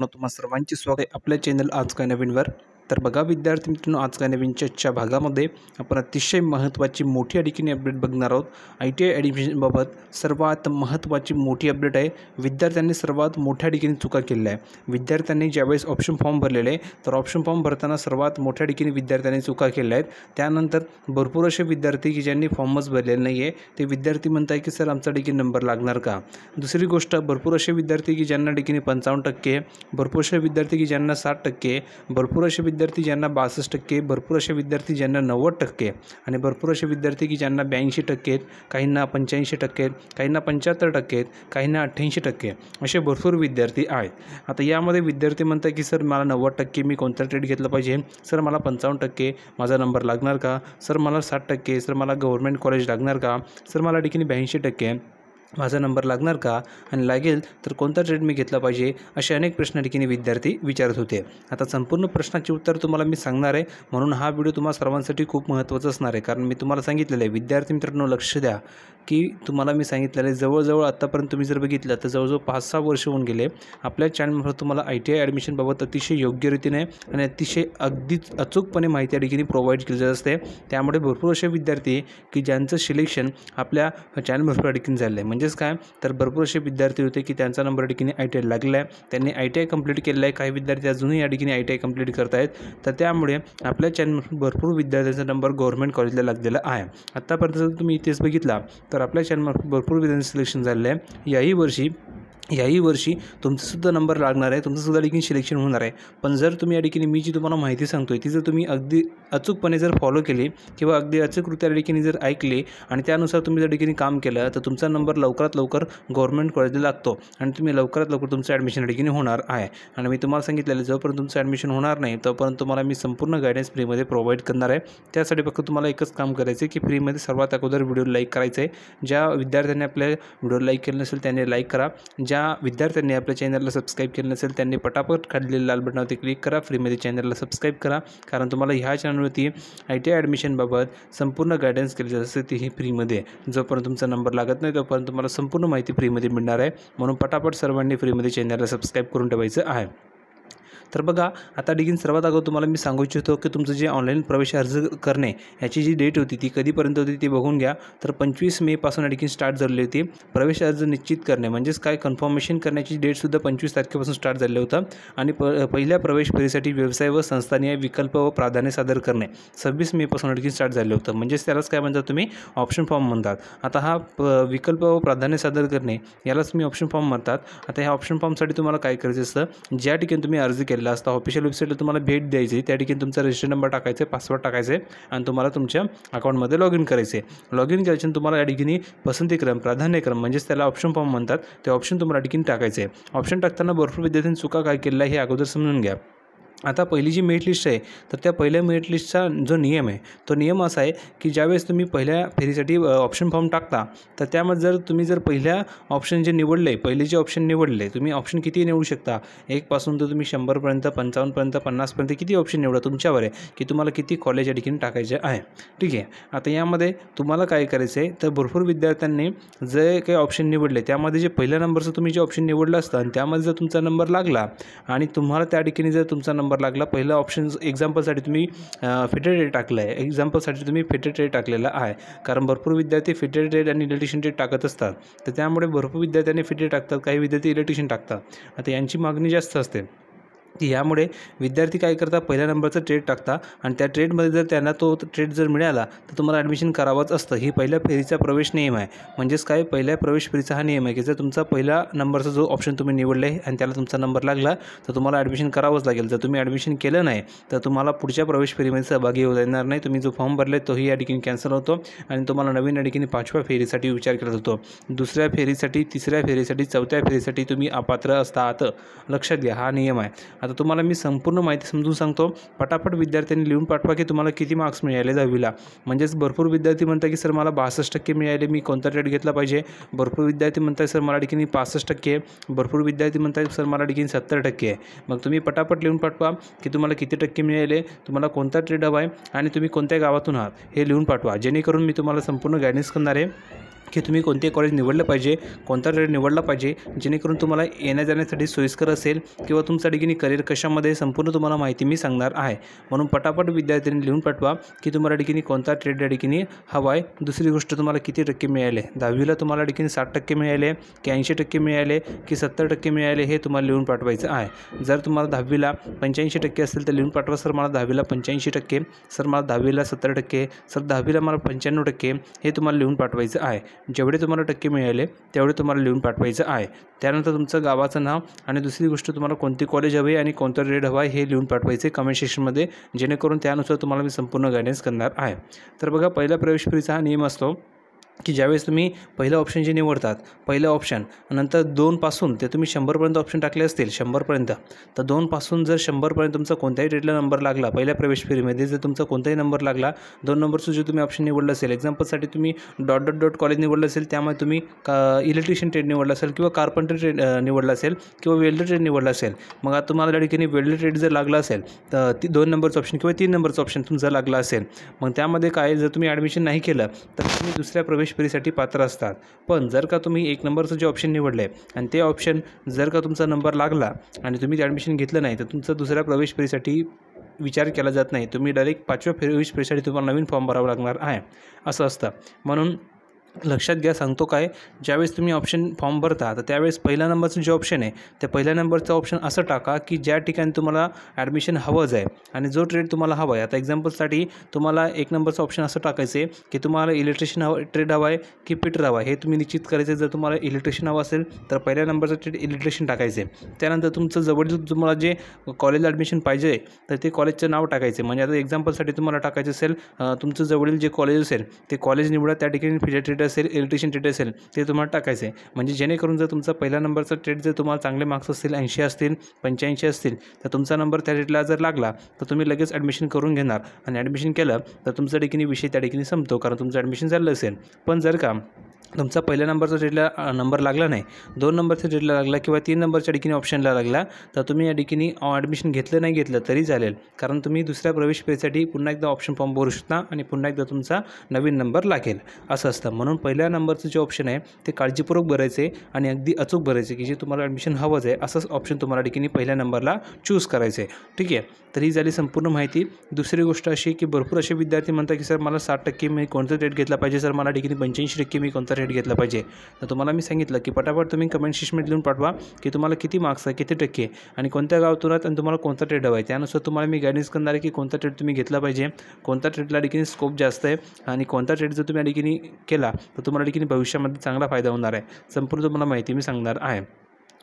तुम्हा सर्वांचे स्वागत आहे आपल्या चॅनल आज काय नवीनवर। तर बघा विद्यार्थी मित्रांनो, आज काय नवीनच्या भागामध्ये आपण अतिशय महत्त्वाची मोठी आणखीन अपडेट बघणार आहोत। ITI ॲडमिशनबाबत सर्वात महत्त्वाची मोठी अपडेट आहे। विद्यार्थ्यांनी सर्वात मोठ्या ठिकाणी चुका केल्या आहे। विद्यार्थ्यांनी ज्यावेळेस ऑप्शन फॉर्म भरलेले तर ऑप्शन फॉर्म भरताना सर्वात मोठ्या ठिकाणी विद्यार्थ्यांनी चुका केल्या आहेत। त्यानंतर भरपूर असे विद्यार्थी की ज्यांनी फॉर्मच भरलेले नाही आहे ते विद्यार्थी म्हणत आहे की सर आमचा ठिकाणी नंबर लागणार का। दुसरी गोष्ट, भरपूर असे विद्यार्थी की ज्यांना ठिकाणी 55%, भरपूर असे विद्यार्थी की ज्यांना 60%, भरपूर असे विद्यार्थी ज्यांना 62%, भरपूर असे विद्यार्थी ज्यांना 90% आणि भरपूर असे विद्यार्थी की ज्यांना 82%, काहींना 85%, काहींना 75%, काहींना 88% असे भरपूर विद्यार्थी आहेत। आता यामध्ये विद्यार्थी म्हणतात की सर मला 90% मी कोणता ट्रेड घेतला पाहिजे, सर मला 55% माझा नंबर लागणार का, सर मला 60%, सर मला गव्हर्नमेंट कॉलेज लागणार का, सर मला ठिकाणी 82% माझा नंबर लागणार का आणि लागेल तर कोणता ट्रेड मी घेतला पाहिजे, असे अनेक प्रश्न ठिकाणी विद्यार्थी विचारत होते। आता संपूर्ण प्रश्नाचे उत्तर तुम्हाला मी सांगणार आहे, म्हणून हा व्हिडिओ तुम्हा सर्वांसाठी खूप महत्त्वाचा असणार आहे। कारण मी तुम्हाला सांगितलेलं आहे विद्यार्थी मित्रांनो लक्ष द्या की तुम्हाला मी सांगितलेलं आहे जवळजवळ आत्तापर्यंत तुम्ही जर बघितलं तर जवळजवळ 5-6 वर्ष होऊन गेले आपल्या चॅनलवर तुम्हाला ITI ॲडमिशनबाबत अतिशय योग्य रीतीने आणि अतिशय अगदीच अचूकपणे माहिती या ठिकाणी प्रोव्हाइड केली जात असते। त्यामुळे भरपूर असे विद्यार्थी की ज्यांचं सिलेक्शन आपल्या चॅनलवर ठिकाणी झालं आहे, म्हणजेच काय तर भरपूर असे विद्यार्थी होते की त्यांचा नंबर ठिकाणी ITI लागला आहे, त्यांनी ITI कंप्लीट केलेलं आहे, काही विद्यार्थी अजूनही या ठिकाणी ITI कंप्लीट करत आहेत। तर त्यामुळे आपल्या चॅनलवर भरपूर विद्यार्थ्यांचा नंबर गव्हर्नमेंट कॉलेजला लागलेला आहे। आत्तापर्यंत जर तुम्ही इतिहास बघितला तर आपल्या चॅनलवर भरपूर विद्यार्थी सिलेक्शन झालेलं आहे। याही वर्षी तुमचासुद्धा नंबर लागणार आहे, तुमचंसुद्धा ठिकाणी सिलेक्शन होणार आहे। पण जर तुम्ही या ठिकाणी मी जी तुम्हाला माहिती सांगतो आहे ती जर तुम्ही अगदी अचूकपणे जर फॉलो केली किंवा अगदी अचूकरित्या या ठिकाणी जर ऐकली आणि त्यानुसार तुम्ही त्या ठिकाणी काम केलं तर तुमचा नंबर लवकरात लवकर गव्हर्नमेंट कॉलेजला लागतो आणि तुम्ही लवकरात लवकर तुमचं ॲडमिशन या ठिकाणी होणार आहे। आणि मी तुम्हाला सांगितलेलं जोपर्यंत तुमचं ॲडमिशन होणार नाही तोपर्यंत तुम्हाला मी संपूर्ण गायडन्स फ्रीमध्ये प्रोव्हाइड करणार आहे। त्यासाठी फक्त तुम्हाला एकच काम करायचं आहे की फ्रीमध्ये सर्वात अगोदर व्हिडिओ लाईक करायचं आहे। ज्या विद्यार्थ्यांनी आपल्या व्हिडिओ लाईक केलं नसेल त्यांनी लाईक करा, ज्या विद्यार्थ्यांनी आपल्या चॅनलला सबस्क्राईब केलं नसेल त्यांनी पटापट खाल्लेल्या लाल बटनावरती क्लिक करा, फ्रीमध्ये चॅनलला सबस्क्राईब करा। कारण तुम्हाला ह्या चॅनलवरती ITI ॲडमिशनबाबत संपूर्ण गायडन्स केली जात असते तीही फ्रीमध्ये। जोपर्यंत तुमचा नंबर लागत नाही तोपर्यंत तुम्हाला संपूर्ण माहिती फ्रीमध्ये मिळणार आहे, म्हणून पटापट सर्वांनी फ्रीमध्ये चॅनलला सबस्क्राईब करून ठेवायचं आहे। तर बघा आता ठिकाणी सर्वात अगोदर तुम्हाला मी सांगू इच्छितो की तुमचं जे ऑनलाईन प्रवेश अर्ज करणे याची जी डेट होती ती कधीपर्यंत होती ती बघून घ्या। तर 25 मेपासून या ठिकाणी स्टार्ट झाली होती प्रवेश अर्ज निश्चित करणे, म्हणजेच काय कन्फर्मेशन करण्याची डेटसुद्धा 25 तारखेपासून स्टार्ट झालं होतं। आणि पहिल्या प्रवेश फेरीसाठी व्यवसाय व संस्थानीय विकल्प व प्राधान्य सादर करणे 26 मेपासून या ठिकाणी स्टार्ट झालं होतं, म्हणजेच त्यालाच काय म्हणतात तुम्ही ऑप्शन फॉर्म म्हणतात। आता हा विकल्प व प्राधान्य सादर करणे यालाच मी ऑप्शन फॉर्म म्हणतात। आता ह्या ऑप्शन फॉर्मसाठी तुम्हाला काय करायचं असतं, ज्या ठिकाणी तुम्ही अर्ज केलेला असता ऑफिशियल वेबसाईटला तुम्हाला भेट द्यायची आहे, त्या ठिकाणी तुमचा रजिस्टर नंबर टाकायचा आहे, पासवर्ड टाकायचा आहे आणि तुम्हाला तुमच्या अकाउंटमध्ये लॉग इन करायचे आहे। लॉग इन केल्यानंतर तुम्हाला या ठिकाणी पसंतीक्रम प्राधान्यक्रम म्हणजेच त्याला ऑप्शन फॉर्म म्हणतात ते ऑप्शन तुम्हाला ठिकाणी टाकायचे आहे। ऑप्शन टाकताना भरपूर विद्यार्थ्यांनी चुका काय केलेला आहे हे अगोदर समजून घ्या। आता पहिली जी मेरिट लिस्ट आहे तर त्या पहिल्या मेरिट लिस्टचा जो नियम आहे तो नियम असा आहे की ज्यावेळेस तुम्ही पहिल्या फेरीसाठी ऑप्शन फॉर्म टाकता तर त्यामध्ये तुम्ही जर पहिल्या ऑप्शन जे निवडले, पहिले जे ऑप्शन निवडले, तुम्ही ऑप्शन किती निवडू शकता, 1 पासून तर तुम्ही 100पर्यंत, 55पर्यंत, 50पर्यंत किती ऑप्शन निवडा, तुमच्यावर आहे की तुम्हाला किती कॉलेज या ठिकाणी टाकायचे आहे। ठीक आहे, आता यामध्ये तुम्हाला काय करायचं आहे तर भरपूर विद्यार्थ्यांनी जे काही ऑप्शन निवडले त्यामध्ये जे पहिल्या नंबरचं तुम्ही जे ऑप्शन निवडलं असतं आणि त्यामध्ये जर तुमचा नंबर लागला आणि तुम्हाला त्या ठिकाणी जर तुमचा नंबर लागला, पहिला ऑप्शन एक्झाम्पलसाठी तुम्ही फिटेड रेट टाकलं आहे, एक्झाम्पलसाठी तुम्ही फिटेड रेट टाकलेला आहे। कारण भरपूर विद्यार्थी फिटेड रेट आणि इलेक्ट्रिशियन रेट टाकत असतात, तर त्यामुळे भरपूर विद्यार्थ्यांनी फिटेड टाकतात, काही विद्यार्थी इलेक्ट्रिशियन टाकतात। आता यांची मागणी जास्त असते की यामुळे विद्यार्थी काय करतात पहिल्या नंबरचं ट्रेड टाकता आणि त्या ट्रेडमध्ये जर त्यांना तो ट्रेड जर मिळाला तर तुम्हाला ॲडमिशन करावंच असतं। ही पहिल्या फेरीचा प्रवेश नियम आहे, म्हणजेच काय पहिल्या प्रवेश फेरीचा हा नियम आहे की जर तुमचा पहिला नंबरचा जो ऑप्शन तुम्ही निवडला आहे आणि त्याला तुमचा नंबर लागला तर तुम्हाला ॲडमिशन करावंच लागेल। जर तुम्ही ॲडमिशन केलं नाही तर तुम्हाला पुढच्या प्रवेश फेरीमध्ये सहभागी होता येणार नाही, तुम्ही जो फॉर्म भरले तोही या ठिकाणी कॅन्सल होतो आणि तुम्हाला नवीन या ठिकाणी 5व्या फेरीसाठी विचार केला जातो। दुसऱ्या फेरीसाठी, तिसऱ्या फेरीसाठी, 4थ्या फेरीसाठी तुम्ही अपात्र असतात, लक्षात घ्या हा नियम आहे। आता तुम्हाला मी संपूर्ण माहिती समजून सांगतो, पटापट विद्यार्थ्यांनी लिहून पाठवा की तुम्हाला किती मार्क्स मिळाले 10वीला। म्हणजेच भरपूर विद्यार्थी म्हणतात की सर मला 62% मिळाले, मी कोणता ट्रेड घेतला पाहिजे। भरपूर विद्यार्थी म्हणतात सर मला ठिकाणी 65%, भरपूर विद्यार्थी म्हणतात सर मला ठिकाणी 70% आहे। मग तुम्ही पटापट लिहून पाठवा की तुम्हाला किती टक्के मिळाले, तुम्हाला कोणता ट्रेड हवा आहे आणि तुम्ही कोणत्या गावातून आहात हे लिहून पाठवा, जेणेकरून मी तुम्हाला संपूर्ण गायडन्स करणार आहे की तुम्ही कोणते कॉलेज निवडलं पाहिजे, कोणता ट्रेड निवडला पाहिजे, जेणेकरून तुम्हाला येण्या जाण्यासाठी सोयीस्कर असेल किंवा तुमचा ठिकाणी करिअर कशामध्ये संपूर्ण तुम्हाला माहिती मी सांगणार आहे. म्हणून पटापट विद्यार्थ्यांनी लिहून पाठवा की तुम्हाला ठिकाणी कोणता ट्रेड या ठिकाणी हवा आहे. दुसरी गोष्ट, तुम्हाला किती टक्के मिळाले, 10वीला तुम्हाला ठिकाणी 60% मिळाले की 80% मिळाले की 70% मिळाले, हे तुम्हाला लिहून पाठवायचं आहे. जर तुम्हाला 10वीला 85% असेल तर लिहून पाठवा, सर मला 10वीला 85%, सर मला 10वीला 70%, सर 10वीला मला 95%, हे तुम्हाला लिहून पाठवायचं आहे. जेवढे तुम्हाला टक्के मिळाले तेवढे तुम्हाला लिहून पाठवायचं आहे. त्यानंतर तुमचं गावाचं नाव आणि दुसरी गोष्ट, तुम्हाला कोणती कॉलेज हवे आणि कोणतं ट्रेड हवा आहे हे लिहून पाठवायचे कमेंट सेक्शनमध्ये, जेणेकरून त्यानुसार तुम्हाला मी संपूर्ण गायडन्स करणार आहे. तर बघा, पहिल्या प्रवेश फेरीचा हा नियम असतो की ज्यावेळेस तुम्ही पहिलं ऑप्शन जे निवडतात, पहिलं ऑप्शन नंतर 2पासून ते तुम्ही 100पर्यंत ऑप्शन टाकले असतील, 100पर्यंत, तर 2पासून जर 100पर्यंत तुमचा कोणत्याही ट्रेडला नंबर लागला, पहिल्या प्रवेश फेरीमध्ये जर तुमचा कोणताही नंबर लागला, 2 नंबरचं जे तुम्ही ऑप्शन निवडलं असेल, एक्झाम्पलसाठी तुम्ही ... कॉलेज निवडलं असेल, त्यामुळे तुम्ही इलेक्ट्रिशियन ट्रेड निवडलं असेल किंवा कार्पेंटर ट्रेड निवडलं असेल किंवा वेल्डर ट्रेड निवडलं असेल, मग आता तुम्हाला त्या ठिकाणी वेल्डर ट्रेड जर लागला असेल तर 2 नंबरचं ऑप्शन किंवा 3 नंबरचं ऑप्शन तुमचा लागला असेल, मग त्यामध्ये काय, जर तुम्ही ॲडमिशन नाही केलं तर तुम्ही दुसऱ्या प्रवेश फेरीसाठी पात्र असतात. पण जर का तुम्ही 1 नंबरचं जे ऑप्शन निवडले आणि ते ऑप्शन जर का तुमचा नंबर लागला आणि तुम्ही ॲडमिशन घेतलं नाही, तर तुमचं दुसऱ्या प्रवेश फेरीसाठी विचार केला जात नाही. तुम्ही डायरेक्ट 5व्या प्रवेश फेरीसाठी तुम्हाला नवीन फॉर्म भरावा लागणार आहे, असं असतं. म्हणून लक्षात घ्या, सांगतो काय, ज्यावेळेस तुम्ही ऑप्शन फॉर्म भरता तर त्यावेळेस पहिल्या नंबरचं जे ऑप्शन आहे, त्या पहिल्या नंबरचं ऑप्शन असं टाका की ज्या ठिकाणी तुम्हाला ॲडमिशन हवंच आहे आणि जो ट्रेड तुम्हाला हवा आहे. आता एक्झाम्पलसाठी तुम्हाला 1 नंबरचं ऑप्शन असं टाकायचं आहे की तुम्हाला इलेक्ट्रिशियन ट्रेड हवा आहे की फिटर हवा आहे, हे तुम्ही निश्चित करायचं. जर तुम्हाला इलेक्ट्रिशियन हवं असेल तर पहिल्या नंबरचं ट्रेड इलेक्ट्रिशियन टाकायचे. त्यानंतर तुमचं जवळील तुम्हाला जे कॉलेजला ॲडमिशन पाहिजे तर ते कॉलेजचं नाव टाकायचं. म्हणजे आता एक्झाम्पलसाठी तुम्हाला टाकायचं असेल, तुमचं जवळील जे कॉलेज असेल ते कॉलेज निवडा, त्या ठिकाणी फिटर ट्रेड असेल, इलेक्ट्रिशियन ट्रेड असेल, ते तुम्हाला टाकायचं आहे. म्हणजे जेणेकरून जर तुमचा पहिला नंबरचा ट्रेड जर तुम्हाला चांगले मार्क्स असतील, 80 असतील, 85 असतील, तर तुमचा नंबर त्या ट्रेडला जर लागला तर तुम्ही लगेच ॲडमिशन करून घेणार आणि ॲडमिशन केलं तर तुमचा ठिकाणी विषय त्या ठिकाणी संपतो, कारण तुमचं ॲडमिशन झालं असेल. पण जर का तुमचा पहिल्या नंबरचा ट्रेडला नंबर लागला नाही, 2 नंबरच्या ट्रेडला लागला किंवा 3 नंबरच्या ठिकाणी ऑप्शनला लागला, तर तुम्ही या ठिकाणी ॲडमिशन घेतलं नाही घेतलं तरी चालेल, कारण तुम्ही दुसऱ्या प्रवेश फेरीसाठी पुन्हा एकदा ऑप्शन फॉर्म भरू शकता आणि पुन्हा एकदा तुमचा नवीन नंबर लागेल, असं असतं. म्हणून पहिल्या नंबरचं जे ऑप्शन आहे ते काळजीपूर्वक भरायचे आणि अगदी अचूक भरायचे की जे तुम्हाला ॲडमिशन हवंच आहे असंच ऑप्शन तुम्हाला ठिकाणी पहिल्या नंबरला चूज करायचं आहे. ठीक आहे, तर ही झाली संपूर्ण माहिती. दुसरी गोष्ट अशी की भरपूर असे विद्यार्थी म्हणतात की सर मला 60% मी कोणतं ट्रेड घेतला पाहिजे, सर मला ठिकाणी 85% मी कोणता ट्रेड घेतला पाहिजे. तर तुम्हाला मी सांगितलं की पटापट तुम्ही कमेंट सेक्शनमध्ये लिहून पाठवा की तुम्हाला किती मार्क्स आहे, किती टक्के आणि कोणत्या गावातून आणि तुम्हाला कोणता ट्रेड हवा आहे. त्यानुसार तुम्हाला मी गायडन्स करणार आहे की कोणता ट्रेड तुम्ही घेतला पाहिजे, कोणता ट्रेडला ठिकाणी स्कोप जास्त आहे आणि कोणता ट्रेड जर तुम्ही या ठिकाणी केला तर तुम्हाला ठिकाणी भविष्यामध्ये चांगला फायदा होणार आहे. संपूर्ण तुम्हाला माहिती मी सांगणार आहे.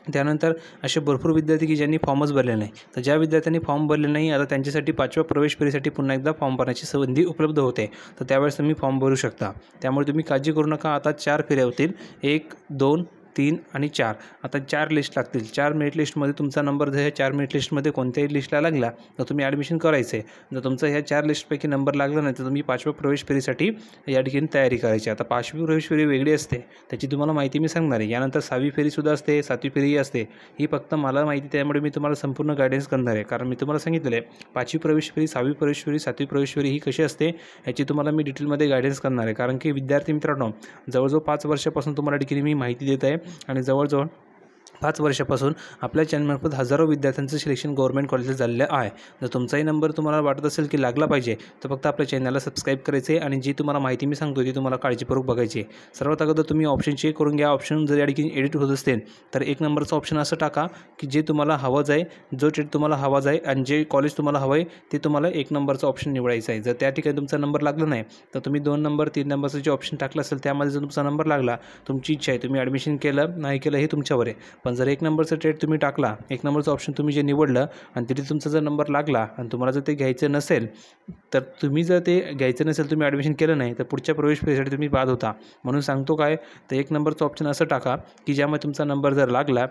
त्यानंतर असे भरपूर विद्यार्थी की ज्यांनी फॉर्मच भरले नाही, तर ज्या विद्यार्थ्यांनी फॉर्म भरले नाही, आता त्यांच्यासाठी 5व्या प्रवेश फेरीसाठी पुन्हा एकदा फॉर्म भरण्याची संधी उपलब्ध होते, तर त्यावेळेस तुम्ही फॉर्म भरू शकता. त्यामुळे तुम्ही काळजी करू नका. आता 4 फेऱ्या होतील, 1, 2, 3 आणि 4. आता 4 लिस्ट लागतील. 4 मेरिट लिस्टमध्ये तुमचा नंबर जर ह्या 4 मेरिट लिस्टमध्ये कोणत्याही लिस्टला लागला तर तुम्ही ॲडमिशन करायचं आहे. जर तुमचा ह्या 4 लिस्टपैकी नंबर लागला नाही तर तुम्ही 5व्या प्रवेश फेरीसाठी या ठिकाणी तयारी करायची. आता 5वी प्रवेश फेरी वेगळी असते, त्याची तुम्हाला माहिती मी सांगणार आहे. यानंतर 6वी फेरीसुद्धा असते, 7वी फेरीही असते. ही फक्त मला माहिती, त्यामुळे मी तुम्हाला संपूर्ण गायडन्स करणार आहे. कारण मी तुम्हाला सांगितलेलं आहे 5वी प्रवेश फेरी, 6वी प्रवेश फेरी, 7वी प्रवेश फेरी ही कशी असते याची तुम्हाला मी डिटेलमध्ये गायडन्स करणार आहे. कारण की विद्यार्थी मित्रांनो, जवळजवळ 5 वर्षापासून तुम्हाला ठिकाणी मी माहिती देत आहे आणि जवळजवळ 5 वर्षापासून आपल्या चॅनलमार्फत हजारो विद्यार्थ्यांचं सिलेक्शन गव्हर्नमेंट कॉलेजला झालेलं आहे. जर तुमचाही नंबर तुम्हाला वाटत असेल की लागला पाहिजे तर फक्त आपल्या चॅनलला सबस्क्राईब करायचे आणि जी तुम्हाला माहिती मी सांगतो ती तुम्हाला काळजीपूर्वक बघायची. सर्वात अगोदर तुम्ही ऑप्शन चेक करून घ्या. ऑप्शन जर या ठिकाणी एडिट होत असतील तर 1 नंबरचं ऑप्शन असं टाका की जे तुम्हाला हवंच आहे, जो ट्रेड तुम्हाला हवाच आहे आणि जे कॉलेज तुम्हाला हवं आहे ते तुम्हाला 1 नंबरचं ऑप्शन निवडायचं आहे. जर त्या ठिकाणी तुमचा नंबर लागला नाही तर तुम्ही 2 नंबर 3 नंबरचं जे ऑप्शन टाकलं असेल त्यामध्ये जर तुमचा नंबर लागला, तुमची इच्छा आहे, तुम्ही ॲडमिशन केलं नाही केलं हे तुमच्यावर आहे. पण जर 1 नंबरचं ट्रेड तुम्ही टाकला, 1 नंबरचं ऑप्शन तुम्ही जे निवडलं आणि तिथे तुमचा जर नंबर लागला आणि तुम्हाला जर ते घ्यायचं नसेल, तर तुम्ही जर ते घ्यायचं नसेल, तुम्ही ॲडमिशन केलं नाही तर पुढच्या प्रवेश फेरीसाठी तुम्ही बाद होता. म्हणून सांगतो काय, तर 1 नंबरचं ऑप्शन असं टाका की ज्यामध्ये तुमचा नंबर जर लागला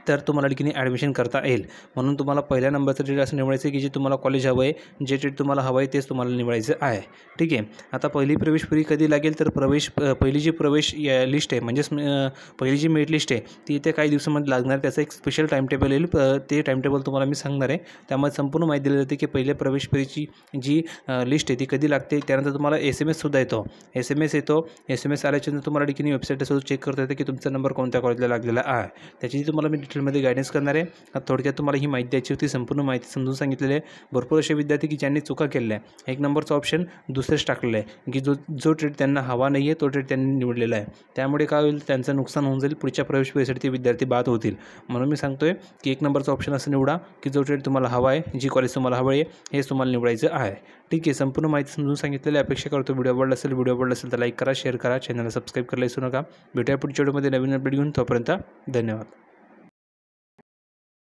तर तुम्हाला ठिकाणी ॲडमिशन करता येईल. म्हणून तुम्हाला पहिल्या नंबरचं ट्रेड असं निवडायचं आहे की जे तुम्हाला कॉलेज हवं आहे, जे ट्रेड तुम्हाला हवं आहे तेच तुम्हाला निवडायचं आहे. ठीक आहे. आता पहिली प्रवेश फी कधी लागेल तर पहिली जी प्रवेश लिस्ट आहे म्हणजेच पहिली जी मेरिट लिस्ट आहे ती येत्या काही दिवसामध्ये लागणार. त्याचं एक स्पेशल टाईम टेबल येईल. ते टाईम टेबल तुम्हाला मी सांगणार आहे. त्यामध्ये संपूर्ण माहिती दिली जाते की पहिल्या प्रवेश फेरीची जी लिस्ट आहे ती कधी लागते. त्यानंतर तुम्हाला SMS येतो. SMS आल्याच्यानंतर तुम्हाला ठिकाणी वेबसाईटसुद्धा चेक करता येतं की तुमचा नंबर कोणत्या कॉलेजला लागलेला आहे. त्याची तुम्हाला मी डिटेलमध्ये गायडन्स करणार आहे. थोडक्यात तुम्हाला ही माहिती द्यायची होती. संपूर्ण माहिती समजून सांगितलेली आहे. भरपूर असे विद्यार्थी की ज्यांनी चुका केलेल्या आहे. 1 नंबरचा ऑप्शन दुसरेच टाकलेला आहे की जो ट्रेड त्यांना हवा नाही आहे तो ट्रेड त्यांनी निवडलेला आहे. त्यामुळे काय होईल, त्यांचं नुकसान होऊन जाईल. पुढच्या प्रवेश फेरीसाठी ते विद्यार्थी बाद होतील. म्हणून मी सांगतोय की 1 नंबरचा ऑप्शन असं निवडा की जो ट्रेड तुम्हाला हवा आहे, जी कॉलेज तुम्हाला हवं आहे हेच तुम्हाला निवडायचं आहे. ठीक आहे. संपूर्ण माहिती समजून सांगितलेली अपेक्षा करतो. व्हिडिओ आवडला असेल तर लाईक करा, शेअर करा, चॅनलला सबस्क्राईब करायला विसरू नका. भेटूया पुढच्या व्हिडिओमध्ये नवीन अपडेट घेऊन. तोपर्यंत धन्यवाद.